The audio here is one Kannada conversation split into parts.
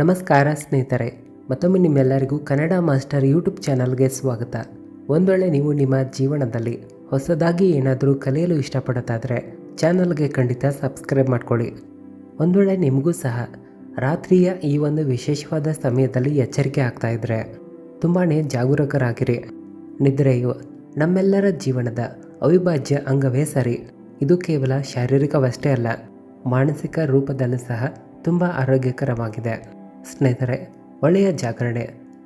ನಮಸ್ಕಾರ ಸ್ನೇಹಿತರೆ, ಮತ್ತೊಮ್ಮೆ ನಿಮ್ಮೆಲ್ಲರಿಗೂ ಕನ್ನಡ ಮಾಸ್ಟರ್ ಯೂಟ್ಯೂಬ್ ಚಾನಲ್ಗೆ ಸ್ವಾಗತ. ಒಂದು ವೇಳೆ ನೀವು ನಿಮ್ಮ ಜೀವನದಲ್ಲಿ ಹೊಸದಾಗಿ ಏನಾದರೂ ಕಲಿಯಲು ಇಷ್ಟಪಡೋದಾದರೆ ಚಾನಲ್ಗೆ ಖಂಡಿತ ಸಬ್ಸ್ಕ್ರೈಬ್ ಮಾಡ್ಕೊಳ್ಳಿ. ಒಂದು ವೇಳೆ ನಿಮಗೂ ಸಹ ರಾತ್ರಿಯ ಈ ಒಂದು ವಿಶೇಷವಾದ ಸಮಯದಲ್ಲಿ ಎಚ್ಚರಿಕೆ ಆಗ್ತಾ ಇದ್ದರೆ ತುಂಬಾ ಜಾಗರೂಕರಾಗಿರಿ. ನಿದ್ರೆಯು ನಮ್ಮೆಲ್ಲರ ಜೀವನದ ಅವಿಭಾಜ್ಯ ಅಂಗವೇ ಸರಿ. ಇದು ಕೇವಲ ಶಾರೀರಿಕವಷ್ಟೇ ಅಲ್ಲ, ಮಾನಸಿಕ ರೂಪದಲ್ಲೂ ಸಹ ತುಂಬ ಆರೋಗ್ಯಕರವಾಗಿದೆ. ಸ್ನೇಹಿತರೆ, ಒಳ್ಳೆಯ ಜಾಗರಣೆ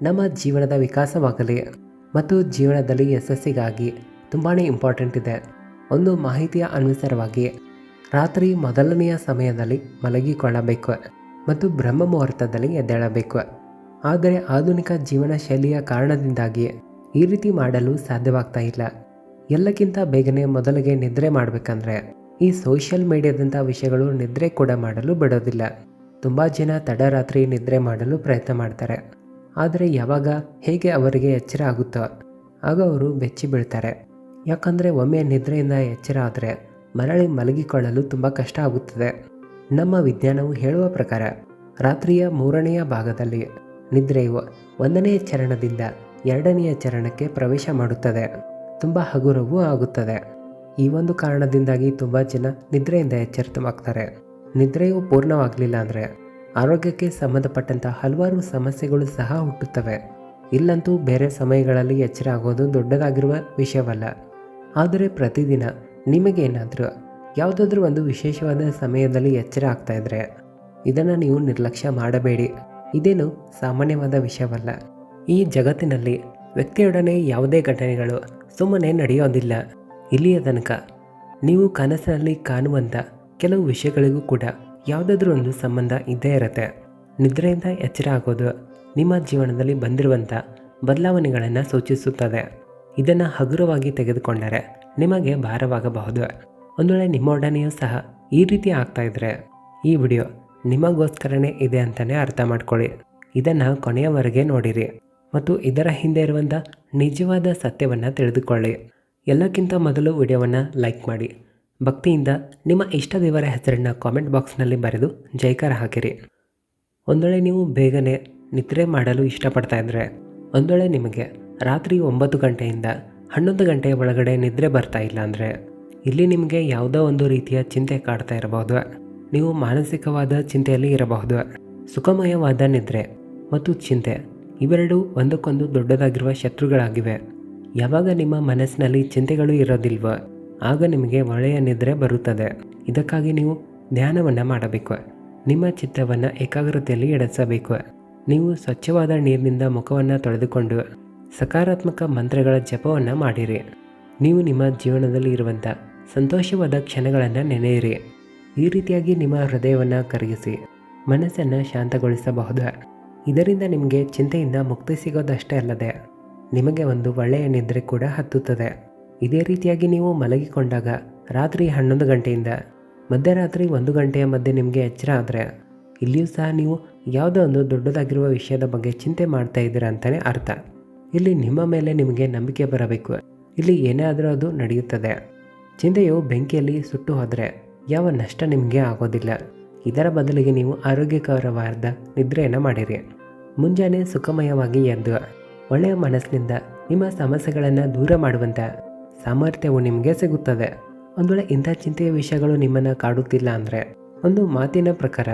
ನಮ್ಮ ಜೀವನದ ವಿಕಾಸವಾಗಲಿ ಮತ್ತು ಜೀವನದಲ್ಲಿ ಯಶಸ್ಸಿಗಾಗಿ ತುಂಬಾ ಇಂಪಾರ್ಟೆಂಟ್ ಇದೆ. ಒಂದು ಮಾಹಿತಿಯ ಅನುಸಾರವಾಗಿ ರಾತ್ರಿ ಮೊದಲನೆಯ ಸಮಯದಲ್ಲಿ ಮಲಗಿಕೊಳ್ಳಬೇಕು ಮತ್ತು ಬ್ರಹ್ಮ ಮುಹೂರ್ತದಲ್ಲಿ ಎದ್ದೇಳಬೇಕು. ಆದರೆ ಆಧುನಿಕ ಜೀವನ ಶೈಲಿಯ ಕಾರಣದಿಂದಾಗಿ ಈ ರೀತಿ ಮಾಡಲು ಸಾಧ್ಯವಾಗ್ತಾ ಇಲ್ಲ. ಎಲ್ಲಕ್ಕಿಂತ ಬೇಗನೆ ಮೊದಲಿಗೆ ನಿದ್ರೆ ಮಾಡಬೇಕಂದ್ರೆ ಈ ಸೋಷಿಯಲ್ ಮೀಡಿಯಾದಂಥ ವಿಷಯಗಳು ನಿದ್ರೆ ಕೂಡ ಮಾಡಲು ಬಿಡೋದಿಲ್ಲ. ತುಂಬ ಜನ ತಡರಾತ್ರಿ ನಿದ್ರೆ ಮಾಡಲು ಪ್ರಯತ್ನ ಮಾಡ್ತಾರೆ. ಆದರೆ ಯಾವಾಗ ಹೇಗೆ ಅವರಿಗೆ ಎಚ್ಚರ ಆಗುತ್ತೋ ಆಗ ಅವರು ಬೆಚ್ಚಿ ಬೀಳ್ತಾರೆ. ಯಾಕಂದರೆ ಒಮ್ಮೆ ನಿದ್ರೆಯಿಂದ ಎಚ್ಚರ ಆದರೆ ಮರಳಿ ಮಲಗಿಕೊಳ್ಳಲು ತುಂಬ ಕಷ್ಟ ಆಗುತ್ತದೆ. ನಮ್ಮ ವಿಜ್ಞಾನವು ಹೇಳುವ ಪ್ರಕಾರ ರಾತ್ರಿಯ 3ನೇ ಭಾಗದಲ್ಲಿ ನಿದ್ರೆಯು 1ನೇ ಚರಣದಿಂದ 2ನೇ ಚರಣಕ್ಕೆ ಪ್ರವೇಶ ಮಾಡುತ್ತದೆ. ತುಂಬ ಹಗುರವೂ ಆಗುತ್ತದೆ. ಈ ಒಂದು ಕಾರಣದಿಂದಾಗಿ ತುಂಬ ಜನ ನಿದ್ರೆಯಿಂದ ಎಚ್ಚರಿತವಾಗ್ತಾರೆ. ನಿದ್ರೆಯು ಪೂರ್ಣವಾಗಲಿಲ್ಲ ಅಂದರೆ ಆರೋಗ್ಯಕ್ಕೆ ಸಂಬಂಧಪಟ್ಟಂಥ ಹಲವಾರು ಸಮಸ್ಯೆಗಳು ಸಹ ಹುಟ್ಟುತ್ತವೆ. ಇಲ್ಲಂತೂ ಬೇರೆ ಸಮಯಗಳಲ್ಲಿ ಎಚ್ಚರ ಆಗೋದು ದೊಡ್ಡದಾಗಿರುವ ವಿಷಯವಲ್ಲ. ಆದರೆ ಪ್ರತಿದಿನ ನಿಮಗೇನಾದರೂ ಯಾವುದಾದ್ರೂ ಒಂದು ವಿಶೇಷವಾದ ಸಮಯದಲ್ಲಿ ಎಚ್ಚರ ಆಗ್ತಾ ಇದ್ದರೆ ಇದನ್ನು ನೀವು ನಿರ್ಲಕ್ಷ್ಯ ಮಾಡಬೇಡಿ. ಇದೇನು ಸಾಮಾನ್ಯವಾದ ವಿಷಯವಲ್ಲ. ಈ ಜಗತ್ತಿನಲ್ಲಿ ವ್ಯಕ್ತಿಯೊಡನೆ ಯಾವುದೇ ಘಟನೆಗಳು ಸುಮ್ಮನೆ ನಡೆಯೋದಿಲ್ಲ. ಇಲ್ಲಿಯ ತನಕ ನೀವು ಕನಸಿನಲ್ಲಿ ಕಾಣುವಂಥ ಕೆಲವು ವಿಷಯಗಳಿಗೂ ಕೂಡ ಯಾವುದಾದ್ರೂ ಒಂದು ಸಂಬಂಧ ಇದ್ದೇ ಇರುತ್ತೆ. ನಿದ್ರೆಯಿಂದ ಎಚ್ಚರ ಆಗೋದು ನಿಮ್ಮ ಜೀವನದಲ್ಲಿ ಬಂದಿರುವಂಥ ಬದಲಾವಣೆಗಳನ್ನು ಸೂಚಿಸುತ್ತದೆ. ಇದನ್ನು ಹಗುರವಾಗಿ ತೆಗೆದುಕೊಂಡರೆ ನಿಮಗೆ ಭಾರವಾಗಬಹುದು. ಒಂದು ವೇಳೆ ನಿಮ್ಮೊಡನೆಯೂ ಸಹ ಈ ರೀತಿ ಆಗ್ತಾ ಇದ್ದರೆ ಈ ವಿಡಿಯೋ ನಿಮಗೋಸ್ಕರನೇ ಇದೆ ಅಂತಲೇ ಅರ್ಥ ಮಾಡ್ಕೊಳ್ಳಿ. ಇದನ್ನು ಕೊನೆಯವರೆಗೆ ನೋಡಿರಿ ಮತ್ತು ಇದರ ಹಿಂದೆ ಇರುವಂಥ ನಿಜವಾದ ಸತ್ಯವನ್ನು ತಿಳಿದುಕೊಳ್ಳಿ. ಎಲ್ಲಕ್ಕಿಂತ ಮೊದಲು ವಿಡಿಯೋವನ್ನು ಲೈಕ್ ಮಾಡಿ, ಭಕ್ತಿಯಿಂದ ನಿಮ್ಮ ಇಷ್ಟ ದೇವರ ಹೆಸರನ್ನು ಕಾಮೆಂಟ್ ಬಾಕ್ಸ್ನಲ್ಲಿ ಬರೆದು ಜೈಕಾರ ಹಾಕಿರಿ. ಒಂದು ವೇಳೆ ನೀವು ಬೇಗನೆ ನಿದ್ರೆ ಮಾಡಲು ಇಷ್ಟಪಡ್ತಾ ಇದ್ದರೆ, ಒಂದು ವೇಳೆ ನಿಮಗೆ ರಾತ್ರಿ 9 ಗಂಟೆಯಿಂದ 11 ಗಂಟೆಯ ಒಳಗಡೆ ನಿದ್ರೆ ಬರ್ತಾ ಇಲ್ಲ ಅಂದರೆ ಇಲ್ಲಿ ನಿಮಗೆ ಯಾವುದೋ ಒಂದು ರೀತಿಯ ಚಿಂತೆ ಕಾಡ್ತಾ ಇರಬಹುದು. ನೀವು ಮಾನಸಿಕವಾದ ಚಿಂತೆಯಲ್ಲಿ ಇರಬಹುದು. ಸುಖಮಯವಾದ ನಿದ್ರೆ ಮತ್ತು ಚಿಂತೆ ಇವೆರಡೂ ಒಂದಕ್ಕೊಂದು ದೊಡ್ಡದಾಗಿರುವ ಶತ್ರುಗಳಾಗಿವೆ. ಯಾವಾಗ ನಿಮ್ಮ ಮನಸ್ಸಿನಲ್ಲಿ ಚಿಂತೆಗಳು ಇರೋದಿಲ್ವೋ ಆಗ ನಿಮಗೆ ಒಳ್ಳೆಯ ನಿದ್ರೆ ಬರುತ್ತದೆ. ಇದಕ್ಕಾಗಿ ನೀವು ಧ್ಯಾನವನ್ನು ಮಾಡಬೇಕು. ನಿಮ್ಮ ಚಿತ್ತವನ್ನು ಏಕಾಗ್ರತೆಯಲ್ಲಿ ಇಡಿಸಬೇಕು. ನೀವು ಸ್ವಚ್ಛವಾದ ನೀರಿನಿಂದ ಮುಖವನ್ನು ತೊಳೆದುಕೊಂಡು ಸಕಾರಾತ್ಮಕ ಮಂತ್ರಗಳ ಜಪವನ್ನು ಮಾಡಿರಿ. ನೀವು ನಿಮ್ಮ ಜೀವನದಲ್ಲಿ ಇರುವಂಥ ಸಂತೋಷವಾದ ಕ್ಷಣಗಳನ್ನು ನೆನೆಯಿರಿ. ಈ ರೀತಿಯಾಗಿ ನಿಮ್ಮ ಹೃದಯವನ್ನು ಕರಗಿಸಿ ಮನಸ್ಸನ್ನು ಶಾಂತಗೊಳಿಸಬಹುದು. ಇದರಿಂದ ನಿಮಗೆ ಚಿಂತೆಯಿಂದ ಮುಕ್ತಿ ಸಿಗೋದಷ್ಟೇ ಅಲ್ಲದೆ ನಿಮಗೆ ಒಂದು ಒಳ್ಳೆಯ ನಿದ್ರೆ ಕೂಡ ಹತ್ತುತ್ತದೆ. ಇದೇ ರೀತಿಯಾಗಿ ನೀವು ಮಲಗಿಕೊಂಡಾಗ ರಾತ್ರಿ 11 ಗಂಟೆಯಿಂದ ಮಧ್ಯರಾತ್ರಿ 1 ಗಂಟೆಯ ಮಧ್ಯೆ ನಿಮಗೆ ಎಚ್ಚರ ಆದರೆ ಇಲ್ಲಿಯೂ ಸಹ ನೀವು ಯಾವುದೋ ಒಂದು ದೊಡ್ಡದಾಗಿರುವ ವಿಷಯದ ಬಗ್ಗೆ ಚಿಂತೆ ಮಾಡ್ತಾ ಇದ್ದೀರಾ ಅಂತಲೇ ಅರ್ಥ. ಇಲ್ಲಿ ನಿಮ್ಮ ಮೇಲೆ ನಿಮಗೆ ನಂಬಿಕೆ ಬರಬೇಕು. ಇಲ್ಲಿ ಏನೇ ಆದರೂ ಅದು ನಡೆಯುತ್ತದೆ. ಚಿಂತೆಯು ಬೆಂಕಿಯಲ್ಲಿ ಸುಟ್ಟು ಹೋದರೆ ಯಾವ ನಷ್ಟ ನಿಮಗೆ ಆಗೋದಿಲ್ಲ. ಇದರ ಬದಲಿಗೆ ನೀವು ಆರೋಗ್ಯಕರವಾದ ನಿದ್ರೆಯನ್ನು ಮಾಡಿರಿ. ಮುಂಜಾನೆ ಸುಖಮಯವಾಗಿ ಎದ್ದು ಒಳ್ಳೆಯ ಮನಸ್ಸಿನಿಂದ ನಿಮ್ಮ ಸಮಸ್ಯೆಗಳನ್ನು ದೂರ ಮಾಡುವಂಥ ಸಾಮರ್ಥ್ಯವು ನಿಮಗೆ ಸಿಗುತ್ತದೆ. ಒಂದು ವೇಳೆ ಇಂಥ ಚಿಂತೆಯ ವಿಷಯಗಳು ನಿಮ್ಮನ್ನು ಕಾಡುತ್ತಿಲ್ಲ ಅಂದರೆ ಒಂದು ಮಾತಿನ ಪ್ರಕಾರ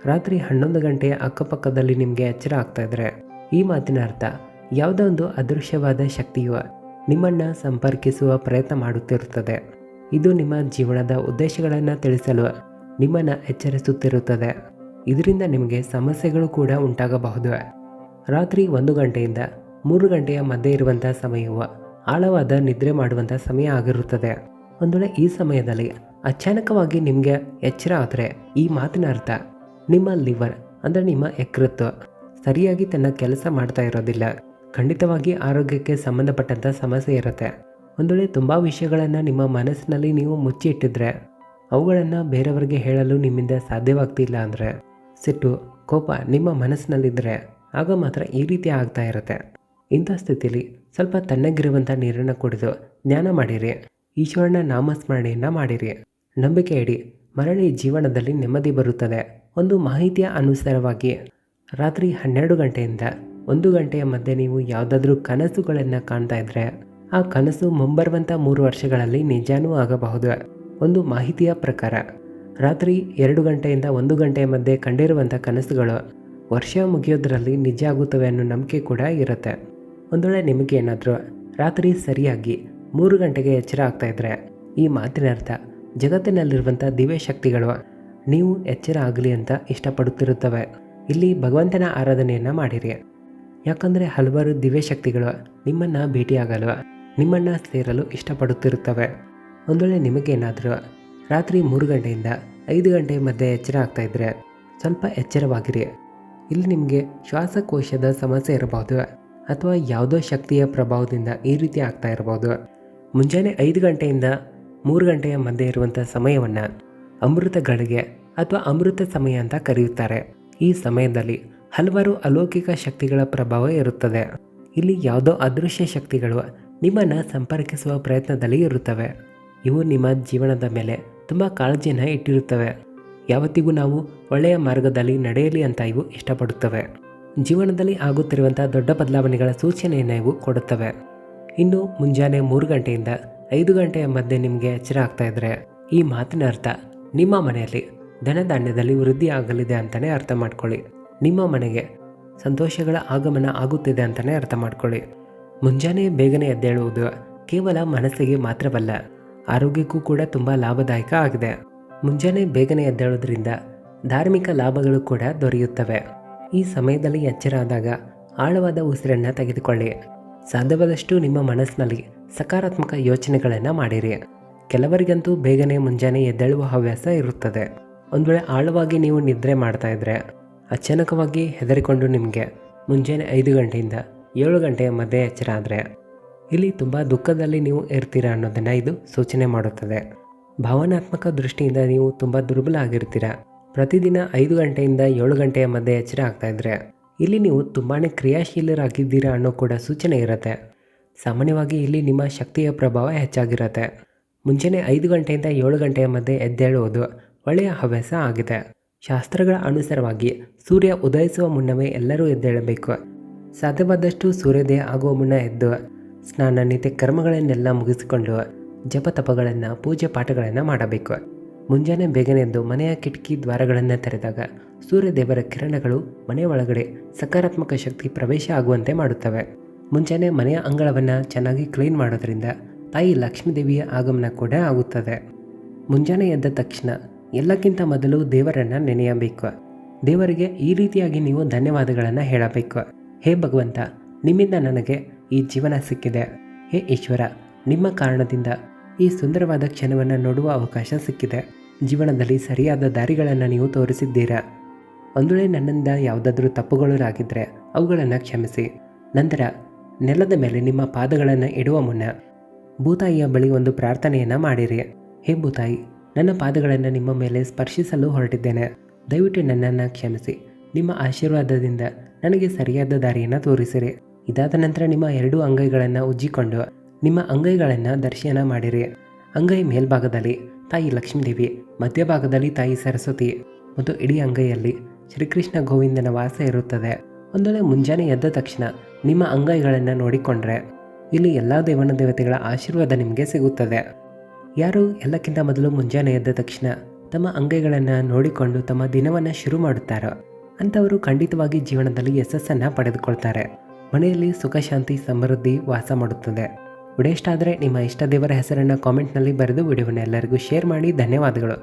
ರಾತ್ರಿ 11 ಗಂಟೆಯ ಅಕ್ಕಪಕ್ಕದಲ್ಲಿ ನಿಮಗೆ ಎಚ್ಚರ ಆಗ್ತಾ ಇದ್ದರೆ ಈ ಮಾತಿನ ಅರ್ಥ ಯಾವುದೋ ಒಂದು ಅದೃಶ್ಯವಾದ ಶಕ್ತಿಯು ನಿಮ್ಮನ್ನು ಸಂಪರ್ಕಿಸುವ ಪ್ರಯತ್ನ ಮಾಡುತ್ತಿರುತ್ತದೆ. ಇದು ನಿಮ್ಮ ಜೀವನದ ಉದ್ದೇಶಗಳನ್ನು ತಿಳಿಸಲು ನಿಮ್ಮನ್ನು ಎಚ್ಚರಿಸುತ್ತಿರುತ್ತದೆ. ಇದರಿಂದ ನಿಮಗೆ ಸಮಸ್ಯೆಗಳು ಕೂಡ ಉಂಟಾಗಬಹುದು. ರಾತ್ರಿ 1 ಗಂಟೆಯಿಂದ 3 ಗಂಟೆಯ ಮಧ್ಯೆ ಇರುವಂಥ ಸಮಯವು ಆಳವಾದ ನಿದ್ರೆ ಮಾಡುವಂಥ ಸಮಯ ಆಗಿರುತ್ತದೆ. ಒಂದು ವೇಳೆ ಈ ಸಮಯದಲ್ಲಿ ಅಚಾನಕವಾಗಿ ನಿಮಗೆ ಎಚ್ಚರ ಆದರೆ ಈ ಮಾತಿನ ಅರ್ಥ ನಿಮ್ಮ ಲಿವರ್ ಅಂದರೆ ನಿಮ್ಮ ಯಕೃತ್ತು ಸರಿಯಾಗಿ ತನ್ನ ಕೆಲಸ ಮಾಡ್ತಾ ಇರೋದಿಲ್ಲ. ಖಂಡಿತವಾಗಿ ಆರೋಗ್ಯಕ್ಕೆ ಸಂಬಂಧಪಟ್ಟಂಥ ಸಮಸ್ಯೆ ಇರುತ್ತೆ. ಒಂದು ವೇಳೆ ತುಂಬ ವಿಷಯಗಳನ್ನು ನಿಮ್ಮ ಮನಸ್ಸಿನಲ್ಲಿ ನೀವು ಮುಚ್ಚಿ ಇಟ್ಟಿದ್ರೆ ಅವುಗಳನ್ನು ಬೇರೆಯವರಿಗೆ ಹೇಳಲು ನಿಮ್ಮಿಂದ ಸಾಧ್ಯವಾಗ್ತಿಲ್ಲ ಅಂದರೆ ಸಿಟ್ಟು, ಕೋಪ ನಿಮ್ಮ ಮನಸ್ಸಿನಲ್ಲಿದ್ದರೆ ಆಗ ಮಾತ್ರ ಈ ರೀತಿ ಆಗ್ತಾ ಇರುತ್ತೆ. ಇಂಥ ಸ್ಥಿತಿಯಲ್ಲಿ ಸ್ವಲ್ಪ ತಣ್ಣಗಿರುವಂಥ ನೀರನ್ನು ಕುಡಿದು ಧ್ಯಾನ ಮಾಡಿರಿ. ಈಶ್ವರನ ನಾಮಸ್ಮರಣೆಯನ್ನು ಮಾಡಿರಿ. ನಂಬಿಕೆ ಇಡಿ, ಮರಳಿ ಜೀವನದಲ್ಲಿ ನೆಮ್ಮದಿ ಬರುತ್ತದೆ. ಒಂದು ಮಾಹಿತಿಯ ಅನುಸಾರವಾಗಿ ರಾತ್ರಿ 12 ಗಂಟೆಯಿಂದ 1 ಗಂಟೆಯ ಮಧ್ಯೆ ನೀವು ಯಾವುದಾದ್ರೂ ಕನಸುಗಳನ್ನು ಕಾಣ್ತಾ ಇದ್ದರೆ ಆ ಕನಸು ಮುಂಬರುವಂಥ 3 ವರ್ಷಗಳಲ್ಲಿ ನಿಜಾನೂ ಆಗಬಹುದು. ಒಂದು ಮಾಹಿತಿಯ ಪ್ರಕಾರ ರಾತ್ರಿ 2 ಗಂಟೆಯಿಂದ 1 ಗಂಟೆಯ ಮಧ್ಯೆ ಕಂಡಿರುವಂಥ ಕನಸುಗಳು ವರ್ಷ ಮುಗಿಯೋದ್ರಲ್ಲಿ ನಿಜ ಆಗುತ್ತವೆ ಅನ್ನೋ ನಂಬಿಕೆ ಕೂಡ ಇರುತ್ತೆ. ಒಂದು ವೇಳೆ ನಿಮಗೇನಾದರೂ ರಾತ್ರಿ ಸರಿಯಾಗಿ 3 ಗಂಟೆಗೆ ಎಚ್ಚರ ಆಗ್ತಾಯಿದ್ರೆ ಈ ಮಾತಿನ ಅರ್ಥ ಜಗತ್ತಿನಲ್ಲಿರುವಂಥ ದಿವ್ಯ ಶಕ್ತಿಗಳು ನೀವು ಎಚ್ಚರ ಆಗಲಿ ಅಂತ ಇಷ್ಟಪಡುತ್ತಿರುತ್ತವೆ. ಇಲ್ಲಿ ಭಗವಂತನ ಆರಾಧನೆಯನ್ನು ಮಾಡಿರಿ. ಯಾಕಂದರೆ ಹಲವಾರು ದಿವ್ಯ ಶಕ್ತಿಗಳು ನಿಮ್ಮನ್ನು ಭೇಟಿಯಾಗಲು ನಿಮ್ಮನ್ನು ಸೇರಲು ಇಷ್ಟಪಡುತ್ತಿರುತ್ತವೆ. ಒಂದು ವೇಳೆ ನಿಮಗೇನಾದರೂ ರಾತ್ರಿ 3 ಗಂಟೆಯಿಂದ 5 ಗಂಟೆ ಮಧ್ಯೆ ಎಚ್ಚರ ಆಗ್ತಾಯಿದ್ರೆ ಸ್ವಲ್ಪ ಎಚ್ಚರವಾಗಿರಿ. ಇಲ್ಲಿ ನಿಮಗೆ ಶ್ವಾಸಕೋಶದ ಸಮಸ್ಯೆ ಇರಬಹುದು ಅಥವಾ ಯಾವುದೋ ಶಕ್ತಿಯ ಪ್ರಭಾವದಿಂದ ಈ ರೀತಿ ಆಗ್ತಾ ಇರಬಹುದು. ಮುಂಜಾನೆ 5 ಗಂಟೆಯಿಂದ 3 ಗಂಟೆಯ ಮಧ್ಯೆ ಇರುವಂಥ ಸಮಯವನ್ನು ಅಮೃತ ಗಳಿಗೆ ಅಥವಾ ಅಮೃತ ಸಮಯ ಅಂತ ಕರೆಯುತ್ತಾರೆ. ಈ ಸಮಯದಲ್ಲಿ ಹಲವಾರು ಅಲೌಕಿಕ ಶಕ್ತಿಗಳ ಪ್ರಭಾವ ಇರುತ್ತದೆ. ಇಲ್ಲಿ ಯಾವುದೋ ಅದೃಶ್ಯ ಶಕ್ತಿಗಳು ನಿಮ್ಮನ್ನು ಸಂಪರ್ಕಿಸುವ ಪ್ರಯತ್ನದಲ್ಲಿ ಇರುತ್ತವೆ. ಇವು ನಿಮ್ಮ ಜೀವನದ ಮೇಲೆ ತುಂಬ ಕಾಳಜಿಯನ್ನು ಇಟ್ಟಿರುತ್ತವೆ. ಯಾವತ್ತಿಗೂ ನಾವು ಒಳ್ಳೆಯ ಮಾರ್ಗದಲ್ಲಿ ನಡೆಯಲಿ ಅಂತ ಇವು ಇಷ್ಟಪಡುತ್ತವೆ. ಜೀವನದಲ್ಲಿ ಆಗುತ್ತಿರುವಂಥ ದೊಡ್ಡ ಬದಲಾವಣೆಗಳ ಸೂಚನೆಯನ್ನು ಇವು ಕೊಡುತ್ತವೆ. ಇನ್ನು ಮುಂಜಾನೆ 3 ಗಂಟೆಯಿಂದ 5 ಗಂಟೆಯ ಮಧ್ಯೆ ನಿಮಗೆ ಎಚ್ಚರ ಆಗ್ತಾ ಇದ್ರೆ ಈ ಮಾತಿನ ಅರ್ಥ ನಿಮ್ಮ ಮನೆಯಲ್ಲಿ ಧನಧಾನ್ಯದಲ್ಲಿ ವೃದ್ಧಿ ಆಗಲಿದೆ ಅಂತಲೇ ಅರ್ಥ ಮಾಡ್ಕೊಳ್ಳಿ. ನಿಮ್ಮ ಮನೆಗೆ ಸಂತೋಷಗಳ ಆಗಮನ ಆಗುತ್ತಿದೆ ಅಂತಲೇ ಅರ್ಥ ಮಾಡ್ಕೊಳ್ಳಿ. ಮುಂಜಾನೆ ಬೇಗನೆ ಎದ್ದೇಳುವುದು ಕೇವಲ ಮನಸ್ಸಿಗೆ ಮಾತ್ರವಲ್ಲ, ಆರೋಗ್ಯಕ್ಕೂ ಕೂಡ ತುಂಬ ಲಾಭದಾಯಕ ಆಗಿದೆ. ಮುಂಜಾನೆ ಬೇಗನೆ ಎದ್ದೇಳೋದ್ರಿಂದ ಧಾರ್ಮಿಕ ಲಾಭಗಳು ಕೂಡ ದೊರೆಯುತ್ತವೆ. ಈ ಸಮಯದಲ್ಲಿ ಎಚ್ಚರ ಆದಾಗ ಆಳವಾದ ಉಸಿರನ್ನು ತೆಗೆದುಕೊಳ್ಳಿ. ಸಾಧ್ಯವಾದಷ್ಟು ನಿಮ್ಮ ಮನಸ್ಸಿನಲ್ಲಿ ಸಕಾರಾತ್ಮಕ ಯೋಚನೆಗಳನ್ನು ಮಾಡಿರಿ. ಕೆಲವರಿಗಂತೂ ಬೇಗನೆ ಮುಂಜಾನೆ ಎದ್ದೇಳುವ ಹವ್ಯಾಸ ಇರುತ್ತದೆ. ಒಂದು ವೇಳೆ ಆಳವಾಗಿ ನೀವು ನಿದ್ರೆ ಮಾಡ್ತಾ ಇದ್ರೆ ಅಚಾನಕವಾಗಿ ಹೆದರಿಕೊಂಡು ನಿಮಗೆ ಮುಂಜಾನೆ 5 ಗಂಟೆಯಿಂದ 7 ಗಂಟೆಯ ಮಧ್ಯೆ ಎಚ್ಚರ ಆದರೆ ಇಲ್ಲಿ ತುಂಬ ದುಃಖದಲ್ಲಿ ನೀವು ಇರ್ತೀರ ಅನ್ನೋದನ್ನು ಇದು ಸೂಚನೆ ಮಾಡುತ್ತದೆ. ಭಾವನಾತ್ಮಕ ದೃಷ್ಟಿಯಿಂದ ನೀವು ತುಂಬ ದುರ್ಬಲ ಆಗಿರ್ತೀರ. ಪ್ರತಿದಿನ 5 ಗಂಟೆಯಿಂದ 7 ಗಂಟೆಯ ಮಧ್ಯೆ ಎಚ್ಚರ ಆಗ್ತಾ ಇದ್ರೆ ಇಲ್ಲಿ ನೀವು ತುಂಬಾ ಕ್ರಿಯಾಶೀಲರಾಗಿದ್ದೀರಾ ಅನ್ನೋ ಕೂಡ ಸೂಚನೆ ಇರುತ್ತೆ. ಸಾಮಾನ್ಯವಾಗಿ ಇಲ್ಲಿ ನಿಮ್ಮ ಶಕ್ತಿಯ ಪ್ರಭಾವ ಹೆಚ್ಚಾಗಿರುತ್ತೆ. ಮುಂಜಾನೆ 5 ಗಂಟೆಯಿಂದ 7 ಗಂಟೆಯ ಮಧ್ಯೆ ಎದ್ದೇಳುವುದು ಒಳ್ಳೆಯ ಹವ್ಯಾಸ ಆಗಿದೆ. ಶಾಸ್ತ್ರಗಳ ಅನುಸಾರವಾಗಿ ಸೂರ್ಯ ಉದಯಿಸುವ ಮುನ್ನವೇ ಎಲ್ಲರೂ ಎದ್ದೇಳಬೇಕು. ಸಾಧ್ಯವಾದಷ್ಟು ಸೂರ್ಯೋದಯ ಆಗುವ ಮುನ್ನ ಎದ್ದು ಸ್ನಾನ ನಿತ್ಯ ಕರ್ಮಗಳನ್ನೆಲ್ಲ ಮುಗಿಸಿಕೊಂಡು ಜಪತಪಗಳನ್ನು ಪೂಜೆ ಪಾಠಗಳನ್ನು ಮಾಡಬೇಕು. ಮುಂಜಾನೆ ಬೇಗನೆ ಎದ್ದು ಮನೆಯ ಕಿಟಕಿ ದ್ವಾರಗಳನ್ನು ತೆರೆದಾಗ ಸೂರ್ಯದೇವರ ಕಿರಣಗಳು ಮನೆಯ ಒಳಗಡೆ ಸಕಾರಾತ್ಮಕ ಶಕ್ತಿ ಪ್ರವೇಶ ಆಗುವಂತೆ ಮಾಡುತ್ತವೆ. ಮುಂಜಾನೆ ಮನೆಯ ಅಂಗಳವನ್ನು ಚೆನ್ನಾಗಿ ಕ್ಲೀನ್ ಮಾಡೋದ್ರಿಂದ ತಾಯಿ ಲಕ್ಷ್ಮೀದೇವಿಯ ಆಗಮನ ಕೂಡ ಆಗುತ್ತದೆ. ಮುಂಜಾನೆ ಎದ್ದ ತಕ್ಷಣ ಎಲ್ಲಕ್ಕಿಂತ ಮೊದಲು ದೇವರನ್ನು ನೆನೆಯಬೇಕು. ದೇವರಿಗೆ ಈ ರೀತಿಯಾಗಿ ನೀವು ಧನ್ಯವಾದಗಳನ್ನು ಹೇಳಬೇಕು. ಹೇ ಭಗವಂತ, ನಿಮ್ಮಿಂದ ನನಗೆ ಈ ಜೀವನ ಸಿಕ್ಕಿದೆ. ಹೇ ಈಶ್ವರ, ನಿಮ್ಮ ಕಾರಣದಿಂದ ಈ ಸುಂದರವಾದ ಕ್ಷಣವನ್ನು ನೋಡುವ ಅವಕಾಶ ಸಿಕ್ಕಿದೆ. ಜೀವನದಲ್ಲಿ ಸರಿಯಾದ ದಾರಿಗಳನ್ನು ನೀವು ತೋರಿಸಿದ್ದೀರಾ. ಒಂದು ವೇಳೆ ನನ್ನಿಂದ ಯಾವುದಾದ್ರೂ ತಪ್ಪುಗಳು ಆಗಿದ್ದರೆ ಅವುಗಳನ್ನು ಕ್ಷಮಿಸಿ. ನಂತರ ನೆಲದ ಮೇಲೆ ನಿಮ್ಮ ಪಾದಗಳನ್ನು ಇಡುವ ಮುನ್ನ ಭೂತಾಯಿಯ ಬಳಿ ಒಂದು ಪ್ರಾರ್ಥನೆಯನ್ನು ಮಾಡಿರಿ. ಹೇ ಭೂತಾಯಿ, ನನ್ನ ಪಾದಗಳನ್ನು ನಿಮ್ಮ ಮೇಲೆ ಸ್ಪರ್ಶಿಸಲು ಹೊರಟಿದ್ದೇನೆ. ದಯವಿಟ್ಟು ನನ್ನನ್ನು ಕ್ಷಮಿಸಿ. ನಿಮ್ಮ ಆಶೀರ್ವಾದದಿಂದ ನನಗೆ ಸರಿಯಾದ ದಾರಿಯನ್ನು ತೋರಿಸಿರಿ. ಇದಾದ ನಂತರ ನಿಮ್ಮ 2 ಅಂಗೈಗಳನ್ನು ಉಜ್ಜಿಕೊಂಡು ನಿಮ್ಮ ಅಂಗೈಗಳನ್ನು ದರ್ಶನ ಮಾಡಿರಿ. ಅಂಗೈ ಮೇಲ್ಭಾಗದಲ್ಲಿ ತಾಯಿ ಲಕ್ಷ್ಮೀದೇವಿ, ಮಧ್ಯಭಾಗದಲ್ಲಿ ತಾಯಿ ಸರಸ್ವತಿ ಮತ್ತು ಇಡೀ ಅಂಗೈಯಲ್ಲಿ ಶ್ರೀಕೃಷ್ಣ ಗೋವಿಂದನ ವಾಸ ಇರುತ್ತದೆ. ಒಂದು ವೇಳೆ ಮುಂಜಾನೆ ಎದ್ದ ತಕ್ಷಣ ನಿಮ್ಮ ಅಂಗೈಗಳನ್ನು ನೋಡಿಕೊಂಡ್ರೆ ಇಲ್ಲಿ ಎಲ್ಲ ದೇವನ ದೇವತೆಗಳ ಆಶೀರ್ವಾದ ನಿಮಗೆ ಸಿಗುತ್ತದೆ. ಯಾರು ಎಲ್ಲಕ್ಕಿಂತ ಮೊದಲು ಮುಂಜಾನೆ ಎದ್ದ ತಕ್ಷಣ ತಮ್ಮ ಅಂಗೈಗಳನ್ನು ನೋಡಿಕೊಂಡು ತಮ್ಮ ದಿನವನ್ನು ಶುರು ಮಾಡುತ್ತಾರೋ ಅಂಥವರು ಖಂಡಿತವಾಗಿ ಜೀವನದಲ್ಲಿ ಯಶಸ್ಸನ್ನು ಪಡೆದುಕೊಳ್ತಾರೆ. ಮನೆಯಲ್ಲಿ ಸುಖ ಶಾಂತಿ ಸಮೃದ್ಧಿ ವಾಸ ಮಾಡುತ್ತದೆ. ವಿಡಿಯೋ ಇಷ್ಟ ಆದರೆ ನಿಮ್ಮ ಇಷ್ಟ ದೇವರ ಹೆಸರನ್ನು ಕಾಮೆಂಟ್ನಲ್ಲಿ ಬರೆದು ವಿಡಿಯೋವನ್ನು ಎಲ್ಲರಿಗೂ ಶೇರ್ ಮಾಡಿ. ಧನ್ಯವಾದಗಳು.